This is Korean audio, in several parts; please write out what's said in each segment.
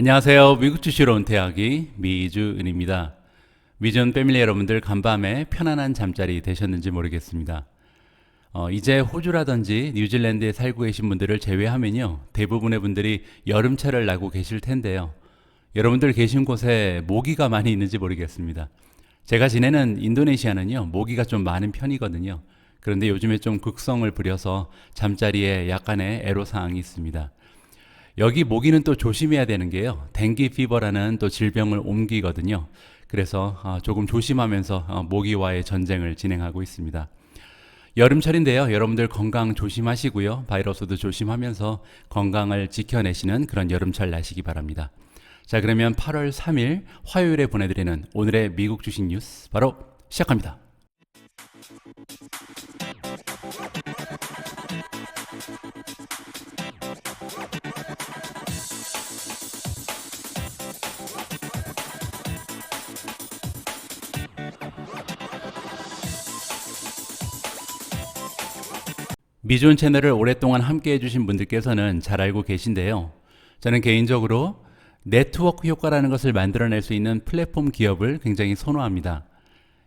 안녕하세요. 미국 주식으로 온 태학이 미주은입니다. 미주은 패밀리 여러분들 간밤에 편안한 잠자리 되셨는지 모르겠습니다. 이제 호주라든지 뉴질랜드에 살고 계신 분들을 제외하면요, 대부분의 분들이 여름철을 나고 계실 텐데요. 여러분들 계신 곳에 모기가 많이 있는지 모르겠습니다. 제가 지내는 인도네시아는요, 모기가 좀 많은 편이거든요. 그런데 요즘에 좀 극성을 부려서 잠자리에 약간의 애로사항이 있습니다. 여기 모기는 또 조심해야 되는 게요, 댕기 피버라는 또 질병을 옮기거든요. 그래서 조금 조심하면서 모기와의 전쟁을 진행하고 있습니다. 여름철인데요, 여러분들 건강 조심하시고요, 바이러스도 조심하면서 건강을 지켜내시는 그런 여름철 나시기 바랍니다. 자, 그러면 8월 3일 화요일에 보내드리는 오늘의 미국 주식 뉴스 바로 시작합니다. 미주은 채널을 오랫동안 함께 해주신 분들께서는 잘 알고 계신데요. 저는 개인적으로 네트워크 효과라는 것을 만들어낼 수 있는 플랫폼 기업을 굉장히 선호합니다.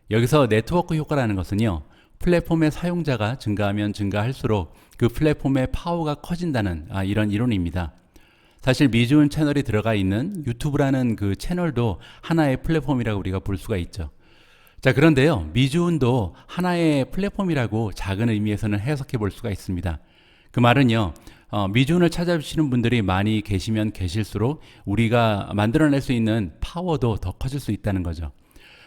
여기서 네트워크 효과라는 것은요, 플랫폼의 사용자가 증가하면 증가할수록 그 플랫폼의 파워가 커진다는 이런 이론입니다. 사실 미주은 채널이 들어가 있는 유튜브라는 그 채널도 하나의 플랫폼이라고 우리가 볼 수가 있죠. 자, 그런데요, 미주은도 하나의 플랫폼이라고 작은 의미에서는 해석해 볼 수가 있습니다. 그 말은요, 미주은을 찾아주시는 분들이 많이 계시면 계실수록 우리가 만들어낼 수 있는 파워도 더 커질 수 있다는 거죠.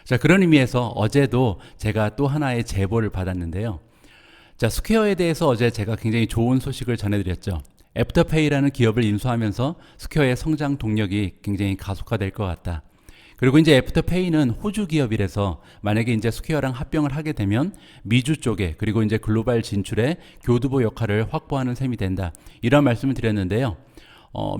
자, 그런 의미에서 어제도 제가 또 하나의 제보를 받았는데요. 자, 스퀘어에 대해서 어제 제가 굉장히 좋은 소식을 전해드렸죠. 애프터페이라는 기업을 인수하면서 스퀘어의 성장 동력이 굉장히 가속화될 것 같다. 그리고 이제 애프터페이는 호주 기업이라서 만약에 이제 스퀘어랑 합병을 하게 되면 미주 쪽에, 그리고 이제 글로벌 진출에 교두보 역할을 확보하는 셈이 된다, 이런 말씀을 드렸는데요.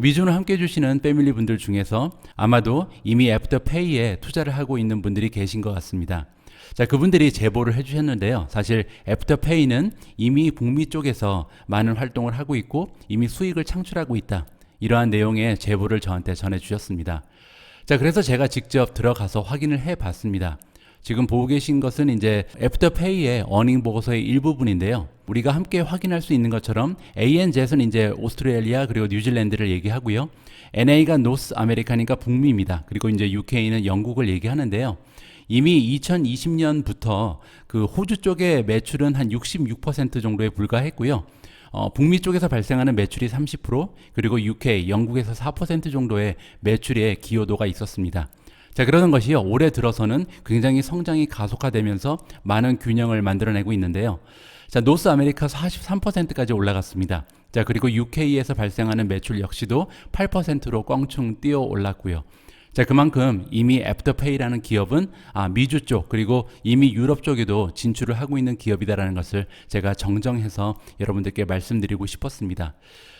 미주를 함께 해주시는 패밀리 분들 중에서 아마도 이미 애프터페이에 투자를 하고 있는 분들이 계신 것 같습니다. 자, 그분들이 제보를 해주셨는데요. 사실 애프터페이는 이미 북미 쪽에서 많은 활동을 하고 있고 이미 수익을 창출하고 있다, 이러한 내용의 제보를 저한테 전해주셨습니다. 자, 그래서 제가 직접 들어가서 확인을 해 봤습니다. 지금 보고 계신 것은 이제 애프터페이의 어닝 보고서의 일부분인데요. 우리가 함께 확인할 수 있는 것처럼 ANZ는 이제 오스트레일리아 그리고 뉴질랜드를 얘기하고요. NA가 노스 아메리카니까 북미입니다. 그리고 이제 UK는 영국을 얘기하는데요. 이미 2020년부터 그 호주 쪽의 매출은 한 66% 정도에 불과했고요. 북미 쪽에서 발생하는 매출이 30%, 그리고 UK, 영국에서 4% 정도의 매출의 기여도가 있었습니다. 자, 그러는 것이요, 올해 들어서는 굉장히 성장이 가속화되면서 많은 균형을 만들어내고 있는데요. 자, 노스 아메리카 43%까지 올라갔습니다. 자, 그리고 UK에서 발생하는 매출 역시도 8%로 껑충 뛰어 올랐고요. 자, 그만큼 이미 애프터페이라는 기업은 미주 쪽 그리고 이미 유럽 쪽에도 진출을 하고 있는 기업이다라는 것을 제가 정정해서 여러분들께 말씀드리고 싶었습니다.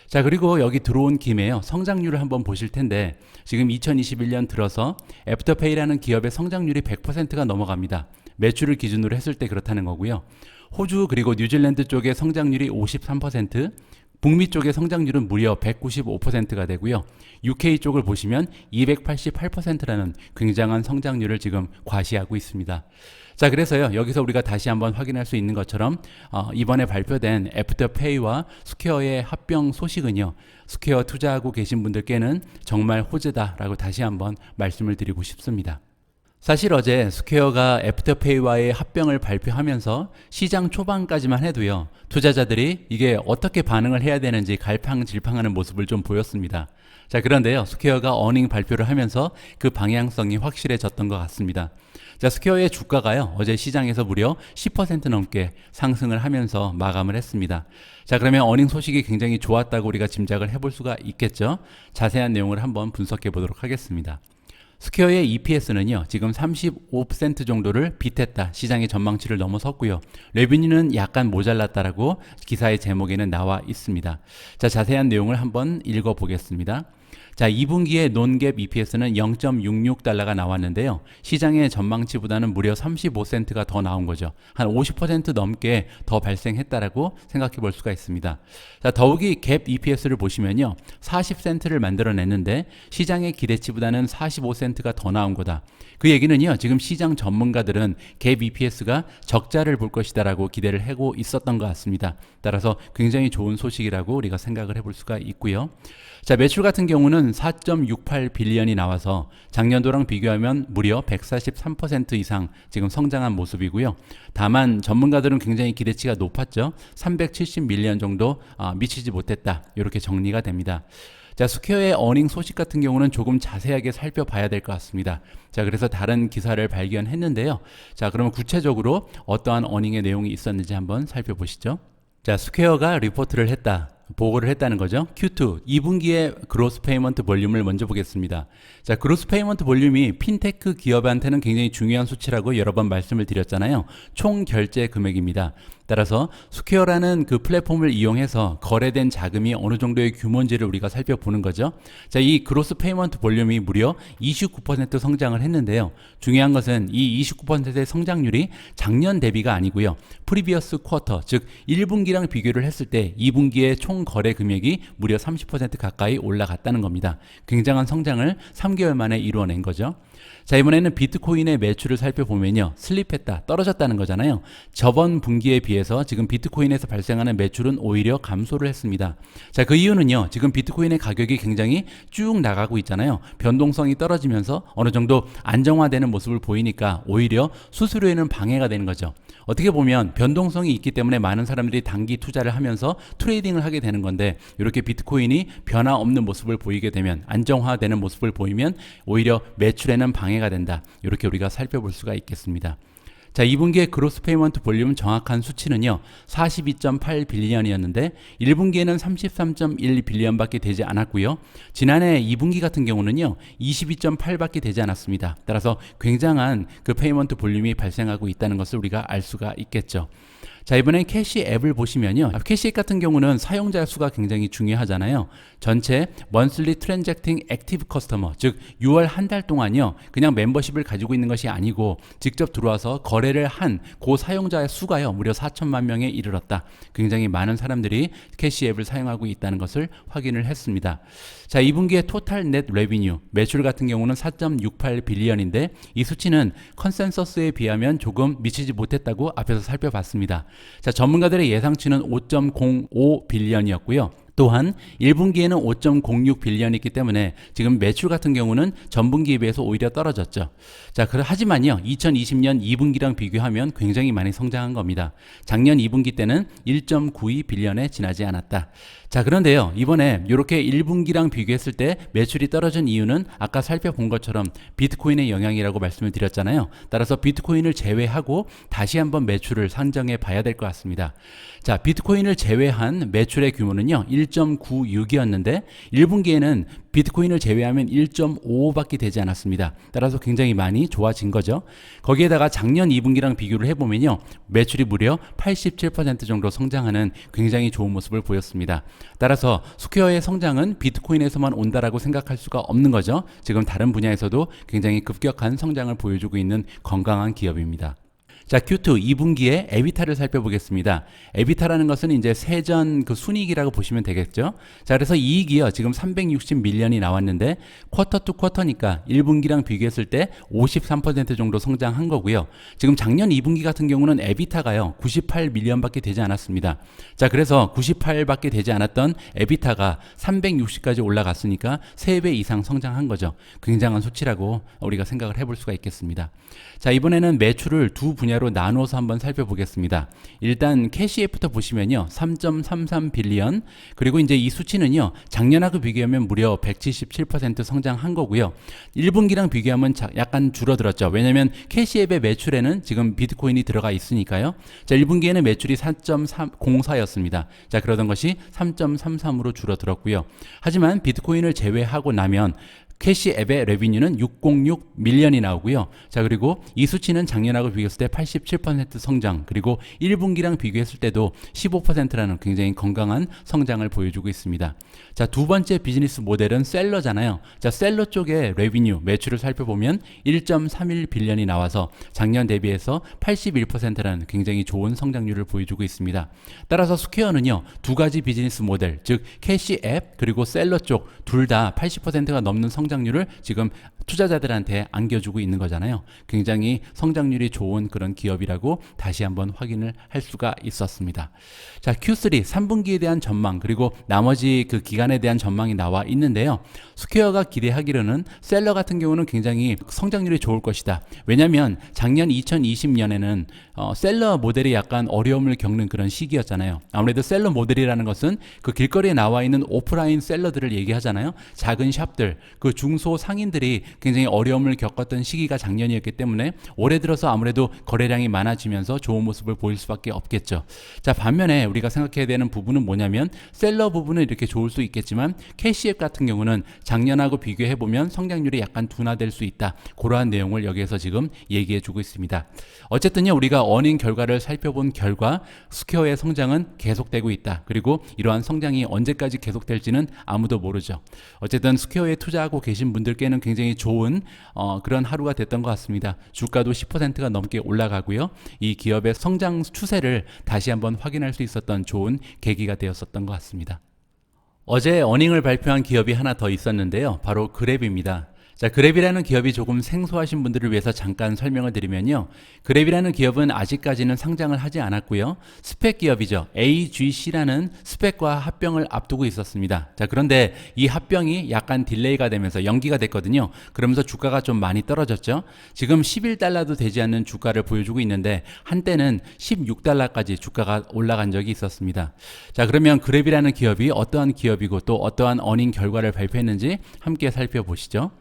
자, 그리고 여기 들어온 김에요, 성장률을 한번 보실 텐데 지금 2021년 들어서 애프터페이라는 기업의 성장률이 100%가 넘어갑니다. 매출을 기준으로 했을 때 그렇다는 거고요. 호주 그리고 뉴질랜드 쪽의 성장률이 53%, 북미 쪽의 성장률은 무려 195%가 되고요. UK 쪽을 보시면 288%라는 굉장한 성장률을 지금 과시하고 있습니다. 자, 그래서요, 여기서 우리가 다시 한번 확인할 수 있는 것처럼 이번에 발표된 애프터페이와 스퀘어의 합병 소식은요, 스퀘어 투자하고 계신 분들께는 정말 호재다라고 다시 한번 말씀을 드리고 싶습니다. 사실 어제 스퀘어가 애프터페이와의 합병을 발표하면서 시장 초반까지만 해도요, 투자자들이 이게 어떻게 반응을 해야 되는지 갈팡질팡하는 모습을 좀 보였습니다. 자, 그런데요, 스퀘어가 어닝 발표를 하면서 그 방향성이 확실해졌던 것 같습니다. 자, 스퀘어의 주가가요, 어제 시장에서 무려 10% 넘게 상승을 하면서 마감을 했습니다. 자, 그러면 어닝 소식이 굉장히 좋았다고 우리가 짐작을 해볼 수가 있겠죠. 자세한 내용을 한번 분석해 보도록 하겠습니다. 스퀘어의 EPS는요, 지금 35% 정도를 빗했다, 시장의 전망치를 넘어섰고요. 레비뉴는 약간 모자랐다라고 기사의 제목에는 나와 있습니다. 자, 자세한 내용을 한번 읽어보겠습니다. 자, 2분기에 논갭 EPS는 0.66달러가 나왔는데요. 시장의 전망치보다는 무려 35센트가 더 나온 거죠. 한 50% 넘게 더 발생했다라고 생각해 볼 수가 있습니다. 자, 더욱이 갭 EPS를 보시면요. 40센트를 만들어냈는데 시장의 기대치보다는 45센트가 더 나온 거다. 그 얘기는요. 지금 시장 전문가들은 갭 EPS가 적자를 볼 것이다라고 기대를 하고 있었던 것 같습니다. 따라서 굉장히 좋은 소식이라고 우리가 생각을 해볼 수가 있고요. 자, 매출 같은 경우는 4.68 빌리언이 나와서 작년도랑 비교하면 무려 143% 이상 지금 성장한 모습이고요. 다만 전문가들은 굉장히 기대치가 높았죠. 370 밀리언 정도 미치지 못했다. 이렇게 정리가 됩니다. 자, 스퀘어의 어닝 소식 같은 경우는 조금 자세하게 살펴봐야 될 것 같습니다. 자, 그래서 다른 기사를 발견했는데요. 자, 그러면 구체적으로 어떠한 어닝의 내용이 있었는지 한번 살펴보시죠. 자, 스퀘어가 리포트를 했다. 보고를 했다는 거죠. Q2 2분기의 그로스 페이먼트 볼륨을 먼저 보겠습니다. 자, 그로스 페이먼트 볼륨이 핀테크 기업한테는 굉장히 중요한 수치라고 여러 번 말씀을 드렸잖아요. 총 결제 금액입니다. 따라서 스퀘어라는 그 플랫폼을 이용해서 거래된 자금이 어느 정도의 규모인지를 우리가 살펴보는 거죠. 자, 이 그로스 페이먼트 볼륨이 무려 29% 성장을 했는데요. 중요한 것은 이 29%의 성장률이 작년 대비가 아니고요. 프리비어스 쿼터, 즉 1분기랑 비교를 했을 때 2분기의 총 거래 금액이 무려 30% 가까이 올라갔다는 겁니다. 굉장한 성장을 3개월 만에 이루어낸 거죠. 자, 이번에는 비트코인의 매출을 살펴보면요. 슬립했다, 떨어졌다는 거잖아요. 저번 분기에 비해서 지금 비트코인에서 발생하는 매출은 오히려 감소를 했습니다. 자, 그 이유는요. 지금 비트코인의 가격이 굉장히 쭉 나가고 있잖아요. 변동성이 떨어지면서 어느 정도 안정화되는 모습을 보이니까 오히려 수수료에는 방해가 되는 거죠. 어떻게 보면 변동성이 있기 때문에 많은 사람들이 단기 투자를 하면서 트레이딩을 하게 되는 건데, 이렇게 비트코인이 변화 없는 모습을 보이게 되면, 안정화되는 모습을 보이면 오히려 매출에는 방해가 된다. 이렇게 우리가 살펴볼 수가 있겠습니다. 자, 2분기의 그로스 페이먼트 볼륨 정확한 수치는요. 42.8 빌리언이었는데 1분기에는 33.1 빌리언밖에 되지 않았고요. 지난해 2분기 같은 경우는요. 22.8밖에 되지 않았습니다. 따라서 굉장한 그 페이먼트 볼륨이 발생하고 있다는 것을 우리가 알 수가 있겠죠. 자, 이번엔 캐시 앱을 보시면요. 캐시 앱 같은 경우는 사용자 수가 굉장히 중요하잖아요. 전체 monthly transacting active customer, 즉 6월 한 달 동안요. 그냥 멤버십을 가지고 있는 것이 아니고 직접 들어와서 거래를 한 그 사용자의 수가요. 무려 4천만 명에 이르렀다. 굉장히 많은 사람들이 캐시 앱을 사용하고 있다는 것을 확인을 했습니다. 자, 2분기의 토탈 넷 레비뉴, 매출 같은 경우는 4.68 빌리언인데 이 수치는 컨센서스에 비하면 조금 미치지 못했다고 앞에서 살펴봤습니다. 자, 전문가들의 예상치는 5.05 빌리언이었고요. 또한 1분기에는 5.06 빌리언이기 때문에 지금 매출 같은 경우는 전분기에 비해서 오히려 떨어졌죠. 자, 하지만요. 2020년 2분기랑 비교하면 굉장히 많이 성장한 겁니다. 작년 2분기 때는 1.92 빌리언에 지나지 않았다. 자, 그런데요. 이번에 이렇게 1분기랑 비교했을 때 매출이 떨어진 이유는 아까 살펴본 것처럼 비트코인의 영향이라고 말씀을 드렸잖아요. 따라서 비트코인을 제외하고 다시 한번 매출을 산정해 봐야 될 것 같습니다. 자, 비트코인을 제외한 매출의 규모는요. 1.96이었는데 1분기에는 비트코인을 제외하면 1.55밖에 되지 않았습니다. 따라서 굉장히 많이 좋아진 거죠. 거기에다가 작년 2분기랑 비교를 해보면요. 매출이 무려 87% 정도 성장하는 굉장히 좋은 모습을 보였습니다. 따라서 스퀘어의 성장은 비트코인에서만 온다라고 생각할 수가 없는 거죠. 지금 다른 분야에서도 굉장히 급격한 성장을 보여주고 있는 건강한 기업입니다. 자, Q2 2분기에 에비타를 살펴보겠습니다. 에비타라는 것은 이제 세전 그 순이익이라고 보시면 되겠죠. 자, 그래서 이익이요. 지금 360 밀리언이 나왔는데 쿼터 투 쿼터니까 1분기랑 비교했을 때 53% 정도 성장한 거고요. 지금 작년 2분기 같은 경우는 에비타가요. 98 밀리언밖에 되지 않았습니다. 자, 그래서 98밖에 되지 않았던 에비타가 360까지 올라갔으니까 3배 이상 성장한 거죠. 굉장한 수치라고 우리가 생각을 해볼 수가 있겠습니다. 자, 이번에는 매출을 두 분야로 나누어서 한번 살펴보겠습니다. 일단 캐시앱부터 보시면요. 3.33 빌리언, 그리고 이제 이 수치는요. 작년하고 비교하면 무려 177% 성장한 거고요. 1분기랑 비교하면 약간 줄어들었죠. 왜냐하면 캐시앱의 매출에는 지금 비트코인이 들어가 있으니까요. 자, 1분기에는 매출이 4.04였습니다. 자, 그러던 것이 3.33으로 줄어들었고요. 하지만 비트코인을 제외하고 나면 캐시 앱의 레비뉴는 606 밀리언이 나오고요. 자, 그리고 이 수치는 작년하고 비교했을 때 87% 성장, 그리고 1분기랑 비교했을 때도 15%라는 굉장히 건강한 성장을 보여주고 있습니다. 자, 두 번째 비즈니스 모델은 셀러잖아요. 자, 셀러 쪽의 레비뉴, 매출을 살펴보면 1.31 빌리언이 나와서 작년 대비해서 81%라는 굉장히 좋은 성장률을 보여주고 있습니다. 따라서 스퀘어는요, 두 가지 비즈니스 모델, 즉 캐시 앱 그리고 셀러 쪽 둘 다 80%가 넘는 성장률을 지금 투자자들한테 안겨주고 있는 거잖아요. 굉장히 성장률이 좋은 그런 기업이라고 다시 한번 확인을 할 수가 있었습니다. 자, Q3 3분기에 대한 전망, 그리고 나머지 그 기간에 대한 전망이 나와 있는데요. 스퀘어가 기대하기로는 셀러 같은 경우는 굉장히 성장률이 좋을 것이다. 왜냐하면 작년 2020년에는 셀러 모델이 약간 어려움을 겪는 그런 시기였잖아요. 아무래도 셀러 모델이라는 것은 그 길거리에 나와 있는 오프라인 셀러들을 얘기하잖아요. 작은 샵들, 그 중소 상인들이 굉장히 어려움을 겪었던 시기가 작년이었기 때문에 올해 들어서 아무래도 거래량이 많아지면서 좋은 모습을 보일 수밖에 없겠죠. 자, 반면에 우리가 생각해야 되는 부분은 뭐냐면 셀러 부분은 이렇게 좋을 수 있겠지만 캐시앱 같은 경우는 작년하고 비교해보면 성장률이 약간 둔화될 수 있다. 그러한 내용을 여기에서 지금 얘기해주고 있습니다. 어쨌든요, 우리가 어닝 결과를 살펴본 결과 스퀘어의 성장은 계속되고 있다. 그리고 이러한 성장이 언제까지 계속될지는 아무도 모르죠. 어쨌든 스퀘어에 투자하고 계신 분들께는 굉장히 좋은 그런 하루가 됐던 것 같습니다. 주가도 10%가 넘게 올라가고요. 이 기업의 성장 추세를 다시 한번 확인할 수 있었던 좋은 계기가 되었었던 것 같습니다. 어제 어닝을 발표한 기업이 하나 더 있었는데요. 바로 그랩입니다. 자, 그랩이라는 기업이 조금 생소하신 분들을 위해서 잠깐 설명을 드리면요. 그랩이라는 기업은 아직까지는 상장을 하지 않았고요. 스펙 기업이죠. AGC라는 스펙과 합병을 앞두고 있었습니다. 자, 그런데 이 합병이 약간 딜레이가 되면서 연기가 됐거든요. 그러면서 주가가 좀 많이 떨어졌죠. 지금 11달러도 되지 않는 주가를 보여주고 있는데 한때는 16달러까지 주가가 올라간 적이 있었습니다. 자, 그러면 그랩이라는 기업이 어떠한 기업이고 또 어떠한 어닝 결과를 발표했는지 함께 살펴보시죠.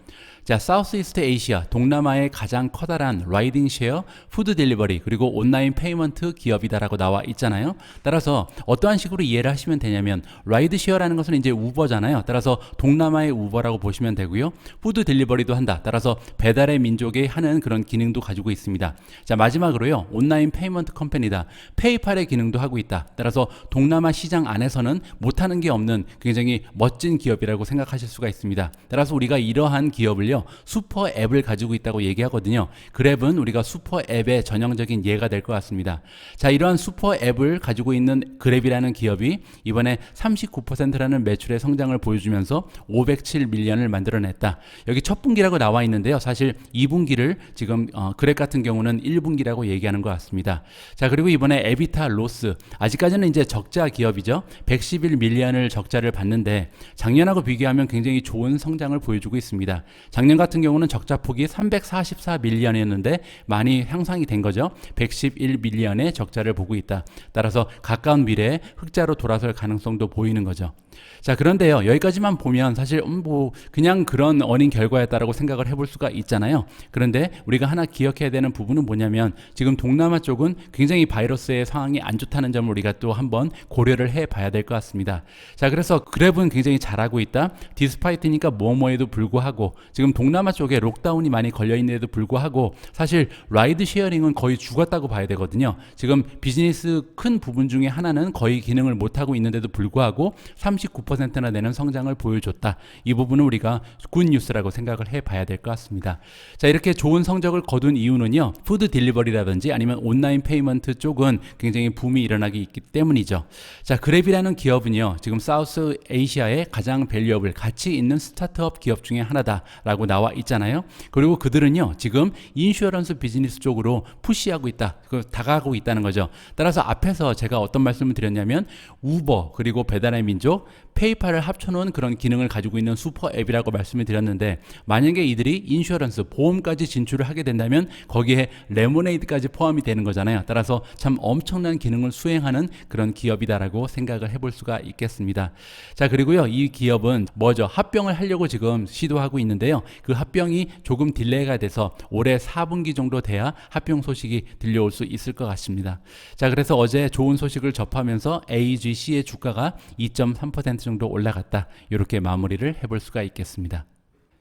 자, 사우스이스트 아시아, 동남아의 가장 커다란 라이딩 쉐어, 푸드 딜리버리, 그리고 온라인 페이먼트 기업이다라고 나와 있잖아요. 따라서 어떠한 식으로 이해를 하시면 되냐면 라이드 쉐어라는 것은 이제 우버잖아요. 따라서 동남아의 우버라고 보시면 되고요. 푸드 딜리버리도 한다. 따라서 배달의 민족에 하는 그런 기능도 가지고 있습니다. 자, 마지막으로요. 온라인 페이먼트 컴퍼니다. 페이팔의 기능도 하고 있다. 따라서 동남아 시장 안에서는 못하는 게 없는 굉장히 멋진 기업이라고 생각하실 수가 있습니다. 따라서 우리가 이러한 기업을요, 슈퍼 앱을 가지고 있다고 얘기하거든요. 그랩은 우리가 슈퍼 앱의 전형적인 예가 될 것 같습니다. 자, 이러한 슈퍼 앱을 가지고 있는 그랩이라는 기업이 이번에 39%라는 매출의 성장을 보여주면서 507 밀리언을 만들어냈다. 여기 첫 분기라고 나와 있는데요. 사실 2분기를 지금 그랩 같은 경우는 1분기라고 얘기하는 것 같습니다. 자, 그리고 이번에 에비타 로스, 아직까지는 이제 적자 기업이죠. 111 밀리언을 적자를 봤는데 작년하고 비교하면 굉장히 좋은 성장을 보여주고 있습니다. 작년 같은 경우는 적자 폭이 344 밀리언이었는데 많이 향상이 된 거죠. 111 밀리언의 적자를 보고 있다. 따라서 가까운 미래에 흑자로 돌아설 가능성도 보이는 거죠. 자, 그런데요, 여기까지만 보면 사실 뭐 그냥 그런 어닝 결과였다라고 생각을 해볼 수가 있잖아요. 그런데 우리가 하나 기억해야 되는 부분은 뭐냐면 지금 동남아 쪽은 굉장히 바이러스의 상황이 안 좋다는 점을 우리가 또 한번 고려를 해봐야 될 것 같습니다. 자, 그래서 그랩은 굉장히 잘하고 있다. 디스파이트니까 뭐뭐에도 불구하고 지금 동남아 쪽에 록다운이 많이 걸려있는데도 불구하고 사실 라이드 쉐어링은 거의 죽었다고 봐야 되거든요. 지금 비즈니스 큰 부분 중에 하나는 거의 기능을 못하고 있는데도 불구하고 39%나 되는 성장을 보여줬다. 이 부분은 우리가 굿뉴스라고 생각을 해봐야 될 것 같습니다. 자, 이렇게 좋은 성적을 거둔 이유는요, 푸드 딜리버리라든지 아니면 온라인 페이먼트 쪽은 굉장히 붐이 일어나기 있기 때문이죠. 자, 그랩이라는 기업은요, 지금 사우스 아시아의 가장 밸류업을 가치 있는 스타트업 기업 중에 하나다라고 나와 있잖아요. 그리고 그들은요, 지금 인슈어런스 비즈니스 쪽으로 푸시하고 있다, 다가가고 있다는 거죠. 따라서 앞에서 제가 어떤 말씀을 드렸냐면 우버 그리고 배달의 민족, 페이팔을 합쳐놓은 그런 기능을 가지고 있는 슈퍼 앱이라고 말씀을 드렸는데 만약에 이들이 인슈어런스, 보험까지 진출을 하게 된다면 거기에 레모네이드까지 포함이 되는 거잖아요. 따라서 참 엄청난 기능을 수행하는 그런 기업이다라고 생각을 해볼 수가 있겠습니다. 자, 그리고요, 이 기업은 뭐죠? 합병을 하려고 지금 시도하고 있는데요. 그 합병이 조금 딜레이가 돼서 올해 4분기 정도 돼야 합병 소식이 들려올 수 있을 것 같습니다. 자, 그래서 어제 좋은 소식을 접하면서 AGC의 주가가 2.3% 정도 올라갔다. 이렇게 마무리를 해볼 수가 있겠습니다.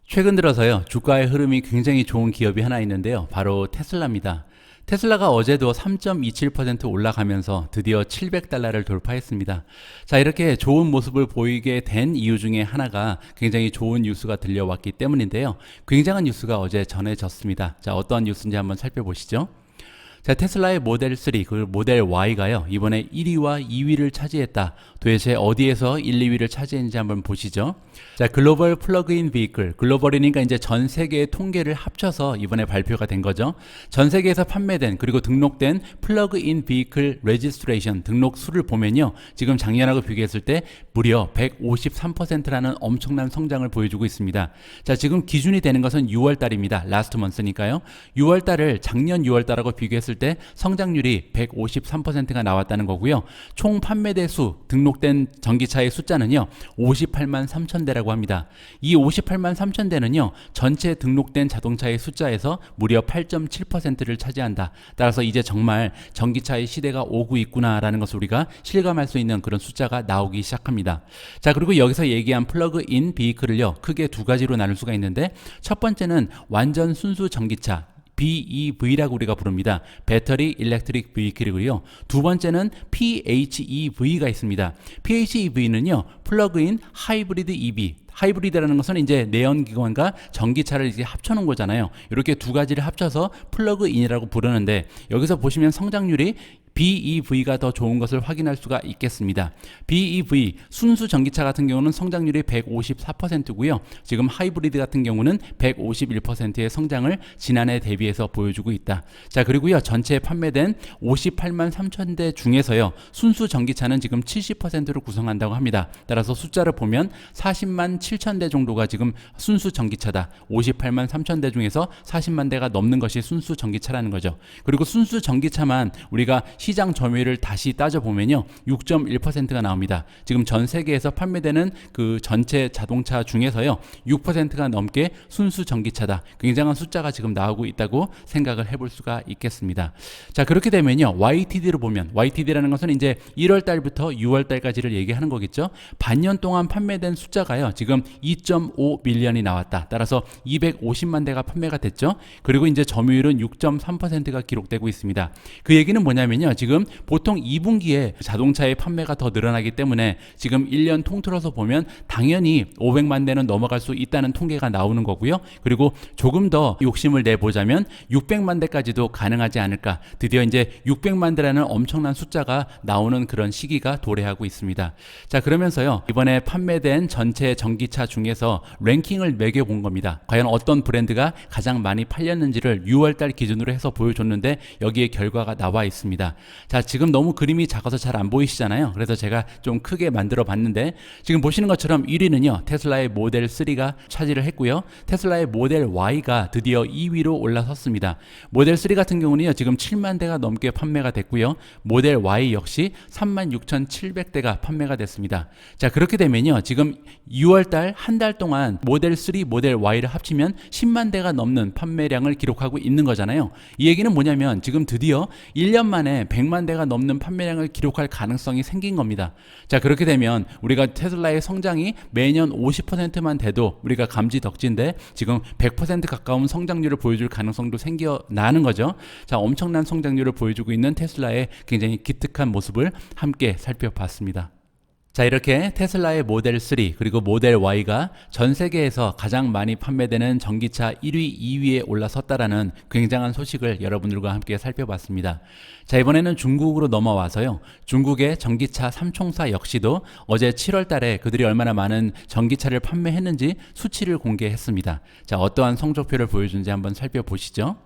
최근 들어서요, 주가의 흐름이 굉장히 좋은 기업이 하나 있는데요. 바로 테슬라입니다. 테슬라가 어제도 3.27% 올라가면서 드디어 700달러를 돌파했습니다. 자, 이렇게 좋은 모습을 보이게 된 이유 중에 하나가 굉장히 좋은 뉴스가 들려왔기 때문인데요. 굉장한 뉴스가 어제 전해졌습니다. 자, 어떤 뉴스인지 한번 살펴보시죠. 자, 테슬라의 모델 3, 그 모델 Y가요, 이번에 1위와 2위를 차지했다. 도대체 어디에서 1, 2위를 차지했는지 한번 보시죠. 자, 글로벌 플러그인 비클, 글로벌이니까 이제 전 세계의 통계를 합쳐서 이번에 발표가 된 거죠. 전 세계에서 판매된 그리고 등록된 플러그인 비클 레지스트레이션 등록 수를 보면요, 지금 작년하고 비교했을 때 무려 153%라는 엄청난 성장을 보여주고 있습니다. 자, 지금 기준이 되는 것은 6월 달입니다. 라스트 먼스니까요. 6월 달을 작년 6월 달하고 비교했을 때 성장률이 153%가 나왔다는 거고요. 총 판매대 수, 등록된 전기차의 숫자는요, 58만 3천 대라고 합니다. 이 58만 3천 대는요, 전체 등록된 자동차의 숫자에서 무려 8.7%를 차지한다. 따라서 이제 정말 전기차의 시대가 오고 있구나라는 것을 우리가 실감할 수 있는 그런 숫자가 나오기 시작합니다. 자, 그리고 여기서 얘기한 플러그인 비클을요, 크게 두 가지로 나눌 수가 있는데, 첫 번째는 완전 순수 전기차, BEV라고 우리가 부릅니다. 배터리 일렉트릭 비클이고요. 두 번째는 PHEV가 있습니다. PHEV는요, 플러그인 하이브리드 EV. 하이브리드라는 것은 이제 내연기관과 전기차를 이제 합쳐놓은 거잖아요. 이렇게 두 가지를 합쳐서 플러그인이라고 부르는데, 여기서 보시면 성장률이 BEV가 더 좋은 것을 확인할 수가 있겠습니다. BEV 순수 전기차 같은 경우는 성장률이 154%고요. 지금 하이브리드 같은 경우는 151%의 성장을 지난해 대비해서 보여주고 있다. 자, 그리고요, 전체 판매된 58만 3천 대 중에서요, 순수 전기차는 지금 70%를 구성한다고 합니다. 따라서 숫자를 보면 40만 7천 대 정도가 지금 순수 전기차다. 58만 3천 대 중에서 40만 대가 넘는 것이 순수 전기차라는 거죠. 그리고 순수 전기차만 우리가 시장 점유율을 다시 따져보면요, 6.1%가 나옵니다. 지금 전 세계에서 판매되는 그 전체 자동차 중에서요, 6%가 넘게 순수 전기차다. 굉장한 숫자가 지금 나오고 있다고 생각을 해볼 수가 있겠습니다. 자, 그렇게 되면요, YTD를 보면, YTD라는 것은 이제 1월 달부터 6월 달까지를 얘기하는 거겠죠. 반년 동안 판매된 숫자가요, 지금 2.5 밀리언이 나왔다. 따라서 250만 대가 판매가 됐죠. 그리고 이제 점유율은 6.3%가 기록되고 있습니다. 그 얘기는 뭐냐면요, 지금 보통 2분기에 자동차의 판매가 더 늘어나기 때문에 지금 1년 통틀어서 보면 당연히 500만 대는 넘어갈 수 있다는 통계가 나오는 거고요. 그리고 조금 더 욕심을 내보자면 600만 대까지도 가능하지 않을까. 드디어 이제 600만 대라는 엄청난 숫자가 나오는 그런 시기가 도래하고 있습니다. 자, 그러면서요, 이번에 판매된 전체 전기차 중에서 랭킹을 매겨본 겁니다. 과연 어떤 브랜드가 가장 많이 팔렸는지를 6월달 기준으로 해서 보여줬는데, 여기에 결과가 나와 있습니다. 자, 지금 너무 그림이 작아서 잘 안 보이시잖아요. 그래서 제가 좀 크게 만들어 봤는데, 지금 보시는 것처럼 1위는요, 테슬라의 모델 3가 차지를 했고요. 테슬라의 모델 Y가 드디어 2위로 올라섰습니다. 모델 3 같은 경우는요, 지금 7만 대가 넘게 판매가 됐고요. 모델 Y 역시 36,700대가 판매가 됐습니다. 자, 그렇게 되면요, 지금 6월달 한 달 동안 모델 3, 모델 Y를 합치면 10만 대가 넘는 판매량을 기록하고 있는 거잖아요. 이 얘기는 뭐냐면 지금 드디어 1년 만에 100만 대가 넘는 판매량을 기록할 가능성이 생긴 겁니다. 자, 그렇게 되면 우리가 테슬라의 성장이 매년 50%만 돼도 우리가 감지덕지인데, 지금 100% 가까운 성장률을 보여줄 가능성도 생겨나는 거죠. 자, 엄청난 성장률을 보여주고 있는 테슬라의 굉장히 기특한 모습을 함께 살펴봤습니다. 자, 이렇게 테슬라의 모델 3 그리고 모델 Y가 전 세계에서 가장 많이 판매되는 전기차 1위, 2위에 올라섰다라는 굉장한 소식을 여러분들과 함께 살펴봤습니다. 자, 이번에는 중국으로 넘어와서요, 중국의 전기차 삼총사 역시도 어제 7월 달에 그들이 얼마나 많은 전기차를 판매했는지 수치를 공개했습니다. 자, 어떠한 성적표를 보여주는지 한번 살펴보시죠.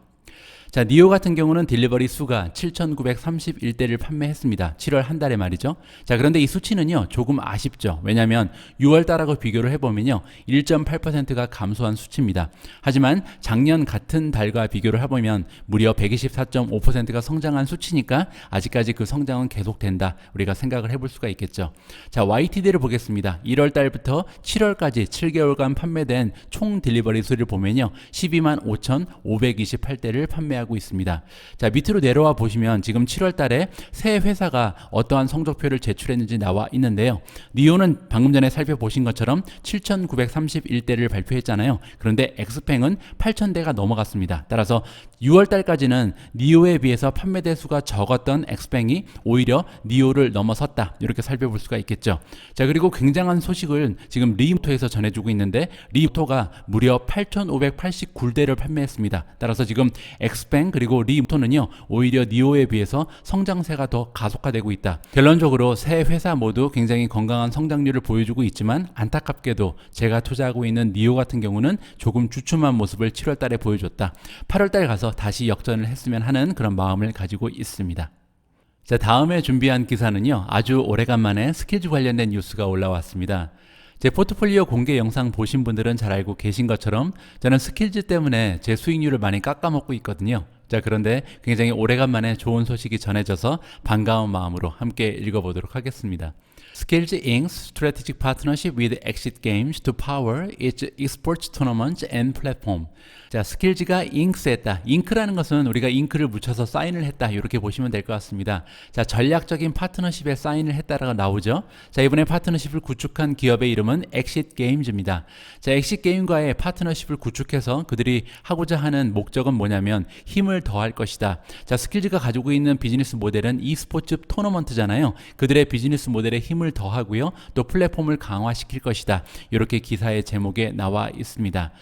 자, 니오 같은 경우는 딜리버리 수가 7,931대를 판매했습니다. 7월 한 달에 말이죠. 자, 그런데 이 수치는요, 조금 아쉽죠. 왜냐하면 6월 달하고 비교를 해보면요, 1.8%가 감소한 수치입니다. 하지만 작년 같은 달과 비교를 해보면 무려 124.5%가 성장한 수치니까 아직까지 그 성장은 계속된다, 우리가 생각을 해볼 수가 있겠죠. 자, YTD를 보겠습니다. 1월 달부터 7월까지 7개월간 판매된 총 딜리버리 수를 보면요, 125,528대를 판매하고 판매하고 있습니다. 자, 밑으로 내려와 보시면 지금 7월 달에 새 회사가 어떠한 성적표를 제출했는지 나와 있는데요. 니오는 방금 전에 살펴보신 것처럼 7,931대를 발표했잖아요. 그런데 엑스팽은 8,000대가 넘어갔습니다. 따라서 6월 달까지는 니오에 비해서 판매대 수가 적었던 엑스팽이 오히려 니오를 넘어섰다. 이렇게 살펴볼 수가 있겠죠. 자, 그리고 굉장한 소식을 지금 리모토에서 전해주고 있는데 리모토가 무려 8,589대를 판매했습니다. 따라서 지금 엑스팽 그리고 리모토는요 오히려 니오에 비해서 성장세가 더 가속화되고 있다. 결론적으로 세 회사 모두 굉장히 건강한 성장률을 보여주고 있지만 안타깝게도 제가 투자하고 있는 니오 같은 경우는 조금 주춤한 모습을 7월 달에 보여줬다. 8월 달 가서 다시 역전을 했으면 하는 그런 마음을 가지고 있습니다. 자, 다음에 준비한 기사는요 아주 오래간만에 스킬즈 관련된 뉴스가 올라왔습니다. 제 포트폴리오 공개 영상 보신 분들은 잘 알고 계신 것처럼 저는 스킬즈 때문에 제 수익률을 많이 깎아먹고 있거든요. 자, 그런데 굉장히 오래간만에 좋은 소식이 전해져서 반가운 마음으로 함께 읽어보도록 하겠습니다. Skillz Inc.'s strategic partnership with Exit Games to power its esports tournaments and platform. 자, 스킬즈가 잉크스했다. 잉크라는 것은 우리가 잉크를 묻혀서 사인을 했다. 이렇게 보시면 될 것 같습니다. 자, 전략적인 파트너십에 사인을 했다라고 나오죠. 자, 이번에 파트너십을 구축한 기업의 이름은 엑싯 게임즈입니다. 자, 엑싯 게임과의 파트너십을 구축해서 그들이 하고자 하는 목적은 뭐냐면 힘을 더할 것이다. 자, 스킬즈가 가지고 있는 비즈니스 모델은 e스포츠 토너먼트잖아요. 그들의 비즈니스 모델에 힘을 더하고요. 또 플랫폼을 강화시킬 것이다. 이렇게 기사의 제목에 나와 있습니다.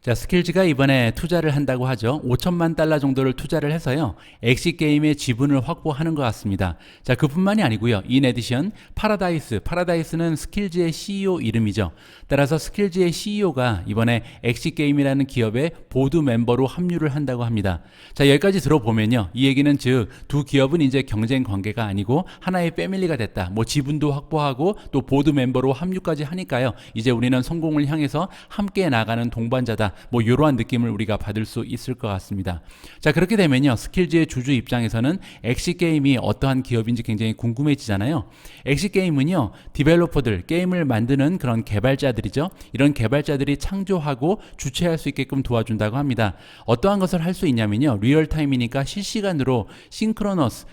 자, 스킬즈가 이번에 투자를 한다고 하죠. 5천만 달러 정도를 투자를 해서요. 엑시 게임의 지분을 확보하는 것 같습니다. 자, 그뿐만이 아니고요. In addition, 파라다이스는 스킬즈의 CEO 이름이죠. 따라서 스킬즈의 CEO가 이번에 엑시 게임이라는 기업의 보드 멤버로 합류를 한다고 합니다. 자, 여기까지 들어보면요. 이 얘기는 즉 두 기업은 이제 경쟁 관계가 아니고 하나의 패밀리가 됐다. 뭐 지분도 확보하고 또 보드 멤버로 합류까지 하니까요. 이제 우리는 성공을 향해서 함께 나가는 동반자다. 뭐 이러한 느낌을 우리가 받을 수 있을 것 같습니다. 자, 그렇게 되면요 스킬즈의 주주 입장에서는 엑시게임이 어떠한 기업인지 굉장히 궁금해지잖아요. 엑시게임은요 디벨로퍼들, 게임을 만드는 그런 개발자들이죠. 이런 개발자들이 창조하고 주체할 수 있게끔 도와준다고 합니다. 어떠한 것을 할 수 있냐면요 리얼타임이니까 실시간으로 싱크로너스,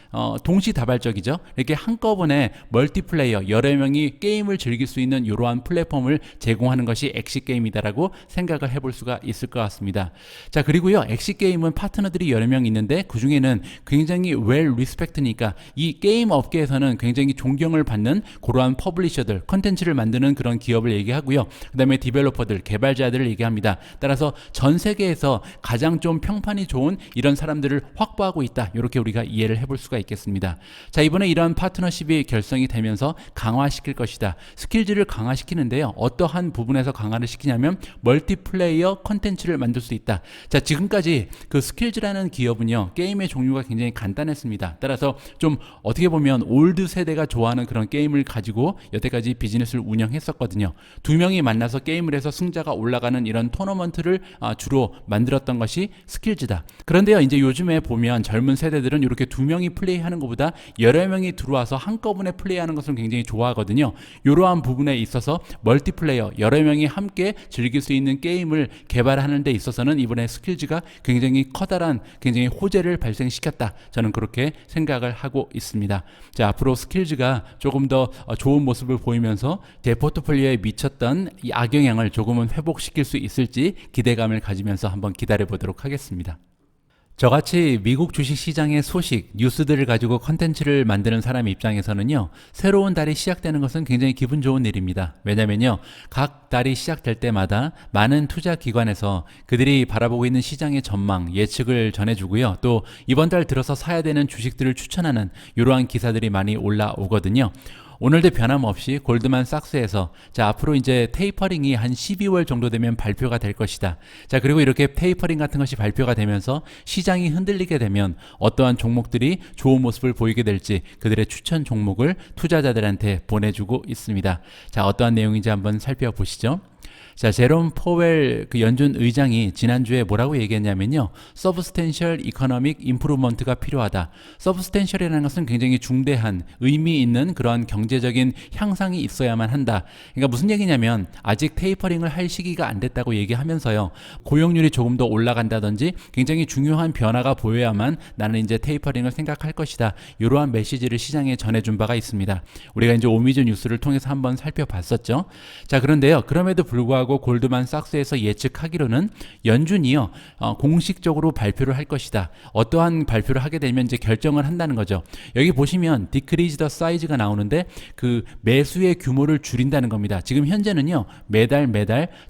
동시다발적이죠. 이렇게 한꺼번에 멀티플레이어, 여러 명이 게임을 즐길 수 있는 이러한 플랫폼을 제공하는 것이 엑시게임이다라고 생각을 해볼 수가 있을 것 같습니다. 자, 그리고요 엑시게임은 파트너들이 여러 명 있는데 그 중에는 굉장히 웰 리스펙트니까 이 게임 업계에서는 굉장히 존경을 받는 그러한 퍼블리셔들, 컨텐츠를 만드는 그런 기업을 얘기하고요. 그 다음에 디벨로퍼들, 개발자들을 얘기합니다. 따라서 전 세계에서 가장 좀 평판이 좋은 이런 사람들을 확보하고 있다. 이렇게 우리가 이해를 해볼 수가 있겠습니다. 자, 이번에 이러한 파트너십이 결성이 되면서 강화시킬 것이다. 스킬즈를 강화시키는데요. 어떠한 부분에서 강화를 시키냐면 멀티플레이어 컨텐츠를 만들 수 있다. 자, 지금까지 그 스킬즈라는 기업은요 게임의 종류가 굉장히 간단했습니다. 따라서 좀 어떻게 보면 올드 세대가 좋아하는 그런 게임을 가지고 여태까지 비즈니스를 운영했었거든요. 두 명이 만나서 게임을 해서 승자가 올라가는 이런 토너먼트를 주로 만들었던 것이 스킬즈다. 그런데요 이제 요즘에 보면 젊은 세대들은 이렇게 두 명이 플레이하는 것보다 여러 명이 들어와서 한꺼번에 플레이하는 것을 굉장히 좋아하거든요. 이러한 부분에 있어서 멀티플레이어, 여러 명이 함께 즐길 수 있는 게임을 개발하는 데 있어서는 이번에 스킬즈가 굉장히 커다란 굉장히 호재를 발생시켰다. 저는 그렇게 생각을 하고 있습니다. 자, 앞으로 스킬즈가 조금 더 좋은 모습을 보이면서 제 포트폴리오에 미쳤던 이 악영향을 조금은 회복시킬 수 있을지 기대감을 가지면서 한번 기다려 보도록 하겠습니다. 저같이 미국 주식시장의 소식, 뉴스들을 가지고 컨텐츠를 만드는 사람 입장에서는요 새로운 달이 시작되는 것은 굉장히 기분 좋은 일입니다. 왜냐면요 각 달이 시작될 때마다 많은 투자기관에서 그들이 바라보고 있는 시장의 전망, 예측을 전해주고요. 또 이번 달 들어서 사야 되는 주식들을 추천하는 이러한 기사들이 많이 올라오거든요. 오늘도 변함없이 골드만삭스에서 자, 앞으로 이제 테이퍼링이 한 12월 정도 되면 발표가 될 것이다. 자, 그리고 이렇게 테이퍼링 같은 것이 발표가 되면서 시장이 흔들리게 되면 어떠한 종목들이 좋은 모습을 보이게 될지 그들의 추천 종목을 투자자들한테 보내주고 있습니다. 자, 어떠한 내용인지 한번 살펴보시죠. 자, 제롬 포웰 그 연준 의장이 지난주에 뭐라고 얘기했냐면요. Substantial Economic Improvement가 필요하다. Substantial이라는 것은 굉장히 중대한 의미 있는 그런 경제적인 향상이 있어야만 한다. 그러니까 무슨 얘기냐면 아직 테이퍼링을 할 시기가 안 됐다고 얘기하면서요. 고용률이 조금 더 올라간다든지 굉장히 중요한 변화가 보여야만 나는 이제 테이퍼링을 생각할 것이다. 이러한 메시지를 시장에 전해준 바가 있습니다. 우리가 이제 오미즈 뉴스를 통해서 한번 살펴봤었죠. 자, 그런데요. 그럼에도 불구하고 골드만삭스에서 예측하기로는 연준이요 공식적으로 발표를 할 것이다. 어떠한 발표를 하게 되면 이제 결정을 한다는 거죠. 여기 보시면 decrease the size가 나오는데 그 매수의 규모를 줄인다는 겁니다. 지금 현재는요 매달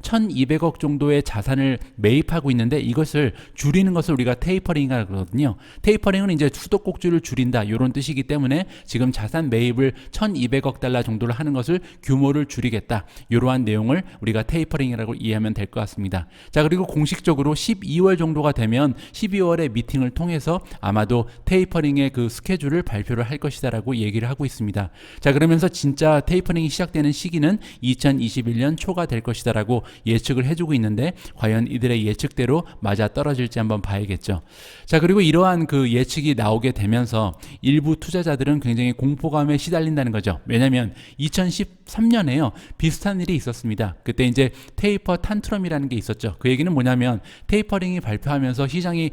1200억 정도의 자산을 매입하고 있는데 이것을 줄이는 것을 우리가 테이퍼링이라고 그러거든요. 테이퍼링은 이제 수도꼭지를 줄인다 이런 뜻이기 때문에 지금 자산 매입을 1200억 달러 정도를 하는 것을 규모를 줄이겠다. 이러한 내용을 우리가 테이퍼링이라고 이해하면 될 것 같습니다. 자, 그리고 공식적으로 12월 정도가 되면 12월에 미팅을 통해서 아마도 테이퍼링의 그 스케줄을 발표를 할 것이다 라고 얘기를 하고 있습니다. 자, 그러면서 진짜 테이퍼링이 시작되는 시기는 2021년 초가 될 것이다 라고 예측을 해주고 있는데 과연 이들의 예측대로 맞아 떨어질지 한번 봐야겠죠. 자, 그리고 이러한 그 예측이 나오게 되면서 일부 투자자들은 굉장히 공포감에 시달린다는 거죠. 왜냐하면 2013년에요 비슷한 일이 있었습니다. 그때 이제 테이퍼 탄트럼이라는 게 있었죠. 그 얘기는 뭐냐면 테이퍼링이 발표하면서 시장이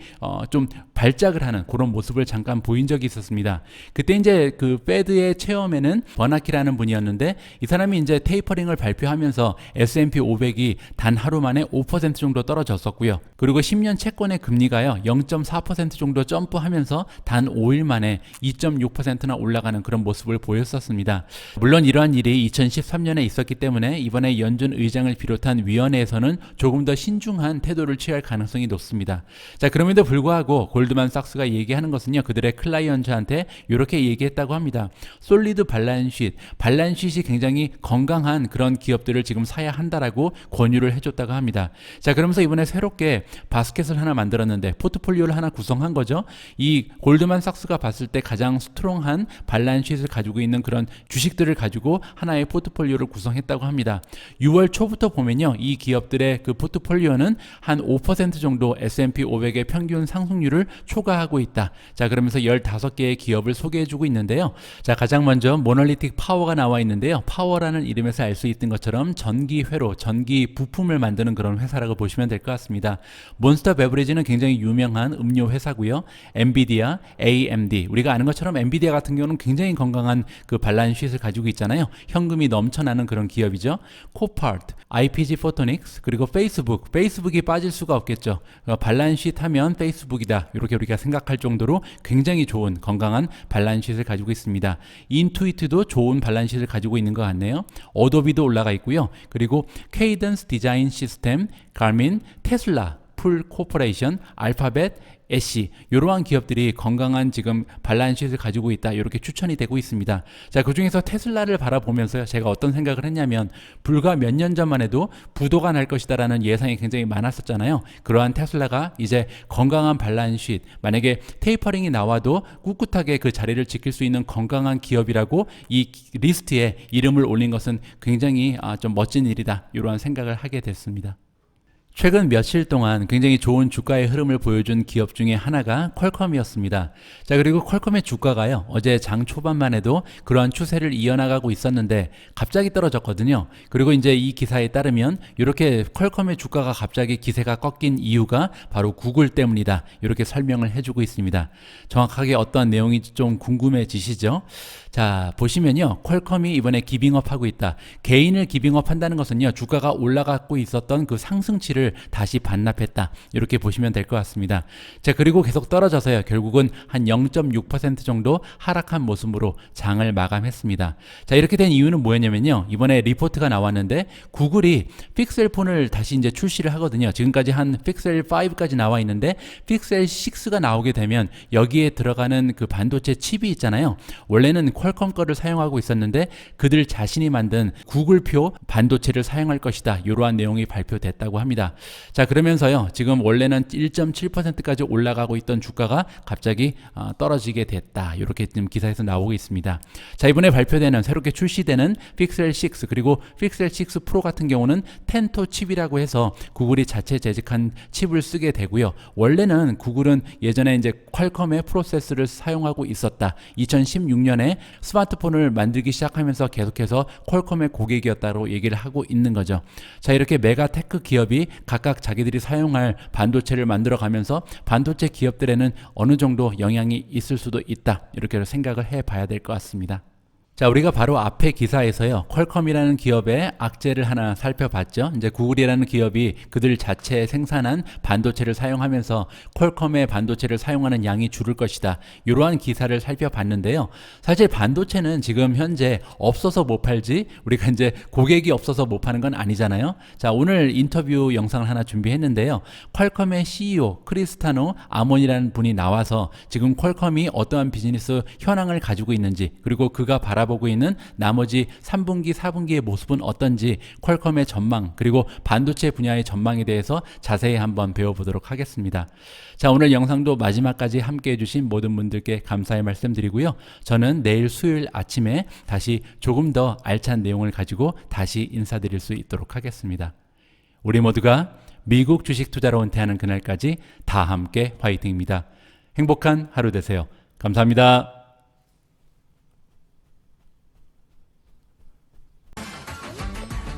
좀 발작을 하는 그런 모습을 잠깐 보인 적이 있었습니다. 그때 이제 그 페드의 체어맨은 버나키라는 분이었는데 이 사람이 이제 테이퍼링을 발표하면서 S&P 500이 단 하루 만에 5% 정도 떨어졌었고요. 그리고 10년 채권의 금리가요 0.4% 정도 점프하면서 단 5일 만에 2.6%나 올라가는 그런 모습을 보였었습니다. 물론 이러한 일이 2013년에 있었기 때문에 이번에 연준 의장을 비롯한 위원회에서는 조금 더 신중한 태도를 취할 가능성이 높습니다. 자, 그럼에도 불구하고 골드만삭스가 얘기하는 것은요 그들의 클라이언트한테 이렇게 얘기했다고 합니다. 솔리드 발란시트이 굉장히 건강한 그런 기업들을 지금 사야 한다라고 권유를 해줬다고 합니다. 자, 그러면서 이번에 새롭게 바스켓을 하나 만들었는데 포트폴리오를 하나 구성한 거죠. 이 골드만삭스가 봤을 때 가장 스트롱한 발란시트를 가지고 있는 그런 주식들을 가지고 하나의 포트폴리오를 구성했다고 합니다. 6월 초부터 보면요 이 기업들의 그 포트폴리오는 한 5% 정도 S&P 500의 평균 상승률을 초과하고 있다. 자, 그러면서 15개의 기업을 소개해주고 있는데요. 자, 가장 먼저 모널리틱 파워가 나와 있는데요. 파워라는 이름에서 알 수 있던 것처럼 전기 회로, 전기 부품을 만드는 그런 회사라고 보시면 될 것 같습니다. 몬스터 베버리지는 굉장히 유명한 음료 회사고요. 엔비디아, AMD, 우리가 아는 것처럼 엔비디아 같은 경우는 굉장히 건강한 그 발란시트를 가지고 있잖아요. 현금이 넘쳐나는 그런 기업이죠. 코파트, IPG 포토닉스, 그리고 페이스북이 빠질 수가 없겠죠. 발란시트 하면 페이스북이다. 이렇게 우리가 생각할 정도로 굉장히 좋은 건강한 발란시트를 가지고 있습니다. 인투이트도 좋은 발란시트를 가지고 있는 것 같네요. 어도비도 올라가 있고요. 그리고 케이던스 디자인 시스템, 가민, 테슬라, 풀 코퍼레이션, 알파벳, 애쉬 이러한 기업들이 건강한 지금 발란시트를 가지고 있다 이렇게 추천이 되고 있습니다. 자, 그중에서 테슬라를 바라보면서 제가 어떤 생각을 했냐면 불과 몇 년 전만 해도 부도가 날 것이다 라는 예상이 굉장히 많았었잖아요. 그러한 테슬라가 이제 건강한 발란시트, 만약에 테이퍼링이 나와도 꿋꿋하게 그 자리를 지킬 수 있는 건강한 기업이라고 이 리스트에 이름을 올린 것은 굉장히 좀 멋진 일이다 이러한 생각을 하게 됐습니다. 최근 며칠 동안 굉장히 좋은 주가의 흐름을 보여준 기업 중에 하나가 퀄컴이었습니다. 자, 그리고 퀄컴의 주가가요 어제 장 초반만 해도 그러한 추세를 이어나가고 있었는데 갑자기 떨어졌거든요. 그리고 이제 이 기사에 따르면 이렇게 퀄컴의 주가가 갑자기 기세가 꺾인 이유가 바로 구글 때문이다 이렇게 설명을 해주고 있습니다. 정확하게 어떤 내용인지 좀 궁금해지시죠? 자, 보시면요 퀄컴이 이번에 기빙업 하고 있다. 개인을 기빙업 한다는 것은요 주가가 올라가고 있었던 그 상승치를 다시 반납했다 이렇게 보시면 될 것 같습니다. 자, 그리고 계속 떨어져서요 결국은 한 0.6% 정도 하락한 모습으로 장을 마감했습니다. 자, 이렇게 된 이유는 뭐였냐면요 이번에 리포트가 나왔는데 구글이 픽셀폰을 다시 이제 출시를 하거든요. 지금까지 한 픽셀 5까지 나와 있는데 픽셀 6가 나오게 되면 여기에 들어가는 그 반도체 칩이 있잖아요. 원래는 퀄컴 거를 사용하고 있었는데 그들 자신이 만든 구글표 반도체를 사용할 것이다 이러한 내용이 발표됐다고 합니다. 자, 그러면서요. 지금 원래는 1.7%까지 올라가고 있던 주가가 갑자기 떨어지게 됐다. 이렇게 지금 기사에서 나오고 있습니다. 자, 이번에 발표되는 새롭게 출시되는 픽셀 6 그리고 픽셀 6 프로 같은 경우는 텐토 칩이라고 해서 구글이 자체 제작한 칩을 쓰게 되고요. 원래는 구글은 예전에 이제 퀄컴의 프로세스를 사용하고 있었다. 2016년에 스마트폰을 만들기 시작하면서 계속해서 퀄컴의 고객이었다고 얘기를 하고 있는 거죠. 자, 이렇게 메가 테크 기업이 각각 자기들이 사용할 반도체를 만들어 가면서 반도체 기업들에는 어느 정도 영향이 있을 수도 있다. 이렇게 생각을 해 봐야 될 것 같습니다. 자, 우리가 바로 앞에 기사에서요, 퀄컴이라는 기업의 악재를 하나 살펴봤죠. 이제 구글이라는 기업이 그들 자체 생산한 반도체를 사용하면서 퀄컴의 반도체를 사용하는 양이 줄을 것이다. 이러한 기사를 살펴봤는데요. 사실 반도체는 지금 현재 없어서 못 팔지, 우리가 이제 고객이 없어서 못 파는 건 아니잖아요. 자, 오늘 인터뷰 영상을 하나 준비했는데요. 퀄컴의 CEO 크리스타노 아몬이라는 분이 나와서 지금 퀄컴이 어떠한 비즈니스 현황을 가지고 있는지, 그리고 그가 바라보고 있는 나머지 3분기, 4분기의 모습은 어떤지, 퀄컴의 전망, 그리고 반도체 분야의 전망에 대해서 자세히 한번 배워보도록 하겠습니다. 자, 오늘 영상도 마지막까지 함께 해주신 모든 분들께 감사의 말씀드리고요. 저는 내일 수요일 아침에 다시 조금 더 알찬 내용을 가지고 다시 인사드릴 수 있도록 하겠습니다. 우리 모두가 미국 주식 투자로 은퇴하는 그날까지 다 함께 화이팅입니다. 행복한 하루 되세요. 감사합니다.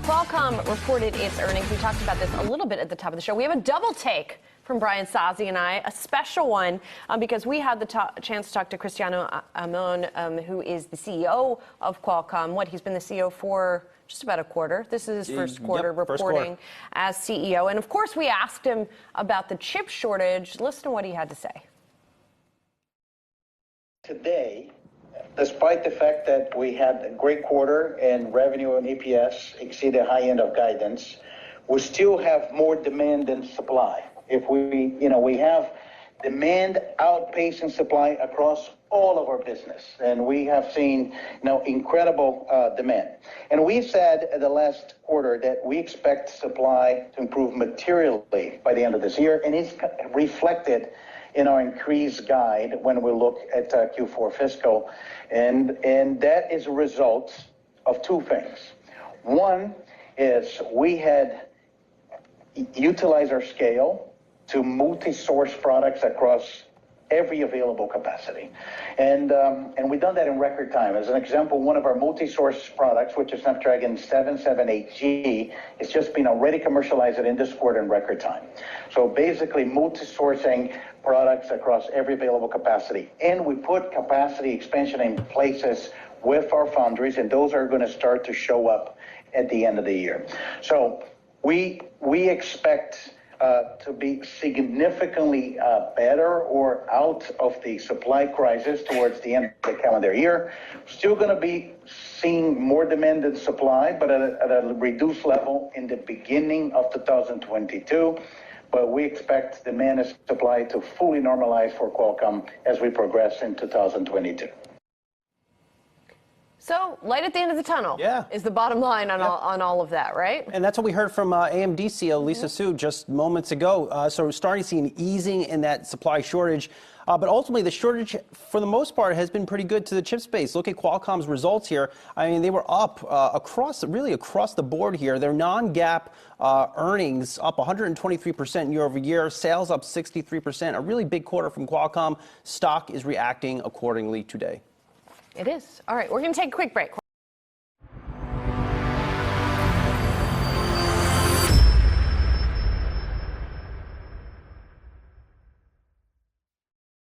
Qualcomm reported its earnings. We talked about this a little bit at the top of the show. We have a double take from Brian Sazzi and I, a special one, because we had the chance to talk to Cristiano Amon, who is the CEO of Qualcomm. He's been the CEO for just about a quarter. This is his first quarter reporting as CEO. And of course, we asked him about the chip shortage. Listen to what he had to say. Today, despite the fact that we had a great quarter and revenue and EPS exceed the high end of guidance, we still have more demand than supply. If we have demand outpacing supply across all of our business, and we have seen, incredible demand. And we said at the last quarter that we expect supply to improve materially by the end of this year, and it's reflected in our increased guide when we look at Q4 fiscal. And that is a result of two things. One is we had utilized our scale to multi-source products across every available capacity. And we've done that in record time. As an example, one of our multi-source products, which is Snapdragon 778G, is just been already commercialized in this quarter in record time. So basically multi-sourcing products across every available capacity. And we put capacity expansion in places with our foundries, and those are going to start to show up at the end of the year. So we expect to be significantly better or out of the supply crisis towards the end of the calendar year. Still going to be seeing more demand than supply, but at a reduced level in the beginning of 2022. But we expect demand and supply to fully normalize for Qualcomm as we progress in 2022. So, light at the end of the tunnel is the bottom line on all of that, right? And that's what we heard from AMD CEO Lisa Su just moments ago. So we're starting to see an easing in that supply shortage. But ultimately, the shortage, for the most part, has been pretty good to the chip space. Look at Qualcomm's results here. I mean, they were up across the board here. Their non-GAAP earnings up 123% year over year, sales up 63%. A really big quarter from Qualcomm. Stock is reacting accordingly today. It is. All right, we're going to take a quick break.